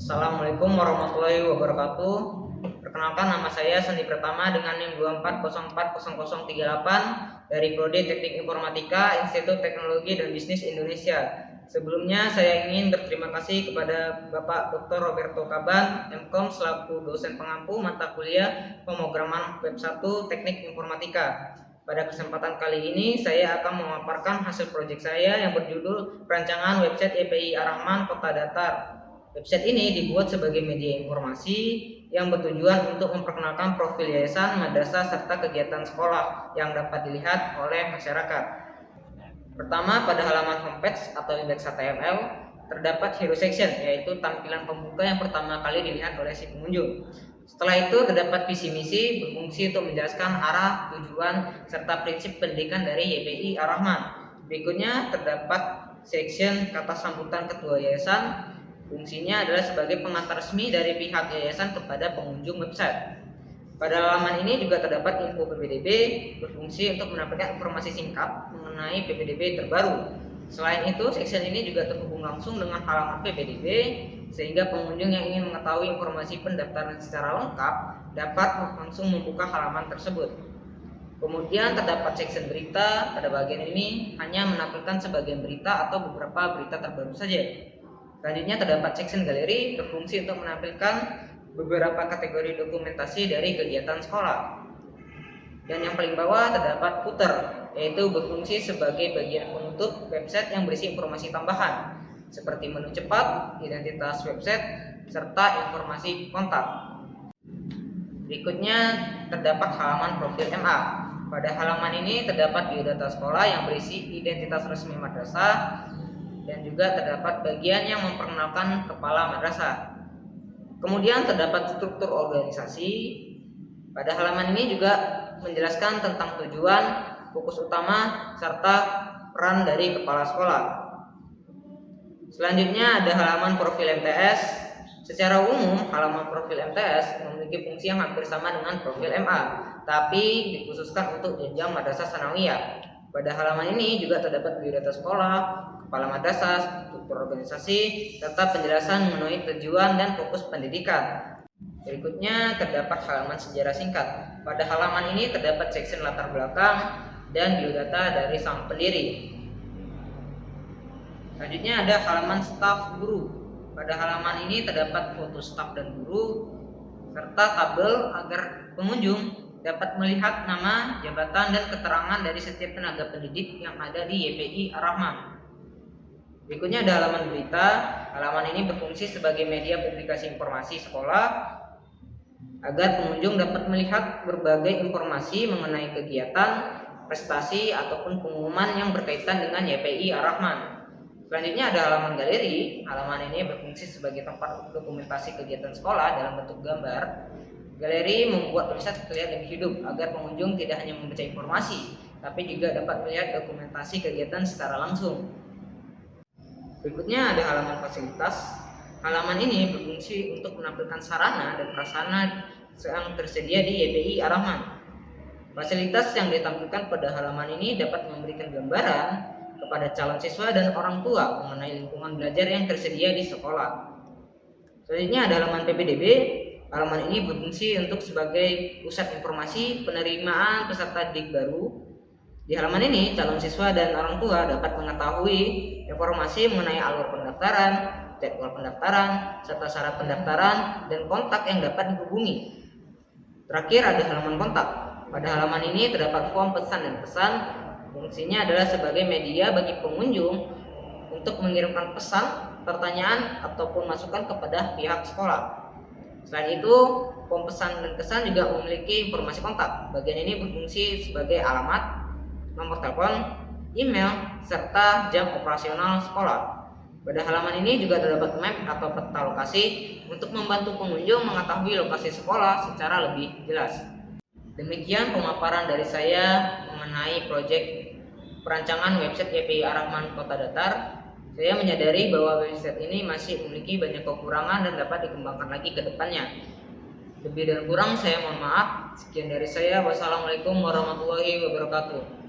Assalamualaikum warahmatullahi wabarakatuh. Perkenalkan, nama saya Sandi Pratama dengan NIM 24040038 dari Prodi Teknik Informatika Institut Teknologi dan Bisnis Indonesia. Sebelumnya saya ingin berterima kasih kepada Bapak Dr. Roberto Kaban, MKom, selaku dosen pengampu mata kuliah pemrograman Web 1 Teknik Informatika. Pada kesempatan kali ini saya akan memaparkan hasil proyek saya yang berjudul Perancangan Website YPI Ar-Rahman Kota Datar. Website ini dibuat sebagai media informasi yang bertujuan untuk memperkenalkan profil yayasan, madrasah, serta kegiatan sekolah yang dapat dilihat oleh masyarakat. Pertama, pada halaman homepage atau index HTML terdapat hero section, yaitu tampilan pembuka yang pertama kali dilihat oleh si pengunjung. Setelah itu terdapat visi misi, berfungsi untuk menjelaskan arah, tujuan, serta prinsip pendidikan dari YPI Ar-Rahman. Berikutnya terdapat section kata sambutan ketua yayasan. Fungsinya adalah sebagai pengantar resmi dari pihak yayasan kepada pengunjung website. Pada halaman ini juga terdapat info PPDB, berfungsi untuk menampilkan informasi singkat mengenai PPDB terbaru. Selain itu, section ini juga terhubung langsung dengan halaman PPDB, sehingga pengunjung yang ingin mengetahui informasi pendaftaran secara lengkap dapat langsung membuka halaman tersebut. Kemudian terdapat section berita. Pada bagian ini hanya menampilkan sebagian berita atau beberapa berita terbaru saja. Selanjutnya terdapat section galeri, berfungsi untuk menampilkan beberapa kategori dokumentasi dari kegiatan sekolah. Dan yang paling bawah terdapat footer, yaitu berfungsi sebagai bagian penutup website yang berisi informasi tambahan seperti menu cepat, identitas website, serta informasi kontak. Berikutnya terdapat halaman profil MA. Pada halaman ini terdapat biodata sekolah yang berisi identitas resmi madrasah, dan juga terdapat bagian yang memperkenalkan kepala madrasah. Kemudian terdapat struktur organisasi. Pada halaman ini juga menjelaskan tentang tujuan, fokus utama, serta peran dari kepala sekolah. Selanjutnya ada halaman profil MTS. Secara umum, halaman profil MTS memiliki fungsi yang hampir sama dengan profil MA, tapi dikhususkan untuk jenjang madrasah sanawiyah. Pada halaman ini juga terdapat biodata sekolah, kepala madrasah, struktur organisasi, serta penjelasan mengenai tujuan dan fokus pendidikan. Berikutnya terdapat halaman sejarah singkat. Pada halaman ini terdapat section latar belakang dan biodata dari sang pendiri. Selanjutnya ada halaman staf guru. Pada halaman ini terdapat foto staf dan guru, serta tabel agar pengunjung dapat melihat nama, jabatan, dan keterangan dari setiap tenaga pendidik yang ada di YPI Ar-Rahman. Berikutnya ada halaman berita. Halaman ini berfungsi sebagai media publikasi informasi sekolah agar pengunjung dapat melihat berbagai informasi mengenai kegiatan, prestasi, ataupun pengumuman yang berkaitan dengan YPI Ar-Rahman. Selanjutnya ada halaman galeri. Halaman ini berfungsi sebagai tempat dokumentasi kegiatan sekolah dalam bentuk gambar. Galeri membuat website terlihat lebih hidup agar pengunjung tidak hanya membaca informasi, tapi juga dapat melihat dokumentasi kegiatan secara langsung. Berikutnya ada halaman fasilitas. Halaman ini berfungsi untuk menampilkan sarana dan prasarana yang tersedia di YPI Ar-Rahman. Fasilitas yang ditampilkan pada halaman ini dapat memberikan gambaran kepada calon siswa dan orang tua mengenai lingkungan belajar yang tersedia di sekolah. Selanjutnya ada halaman PPDB. Halaman ini berfungsi untuk sebagai pusat informasi penerimaan peserta didik baru. Di halaman ini, calon siswa dan orang tua dapat mengetahui informasi mengenai alur pendaftaran, jadwal pendaftaran, serta syarat pendaftaran, dan kontak yang dapat dihubungi. Terakhir ada halaman kontak. Pada halaman ini terdapat form pesan dan pesan. Fungsinya adalah sebagai media bagi pengunjung untuk mengirimkan pesan, pertanyaan, ataupun masukan kepada pihak sekolah. Selain itu, form pesan dan kesan juga memiliki informasi kontak. Bagian ini berfungsi sebagai alamat, nomor telepon, email, serta jam operasional sekolah. Pada halaman ini juga terdapat map atau peta lokasi untuk membantu pengunjung mengetahui lokasi sekolah secara lebih jelas. Demikian pemaparan dari saya mengenai proyek perancangan website YPI Ar-Rahman Kota Datar. Saya menyadari bahwa website ini masih memiliki banyak kekurangan dan dapat dikembangkan lagi ke depannya. Lebih dan kurang saya mohon maaf. Sekian dari saya. Wassalamualaikum warahmatullahi wabarakatuh.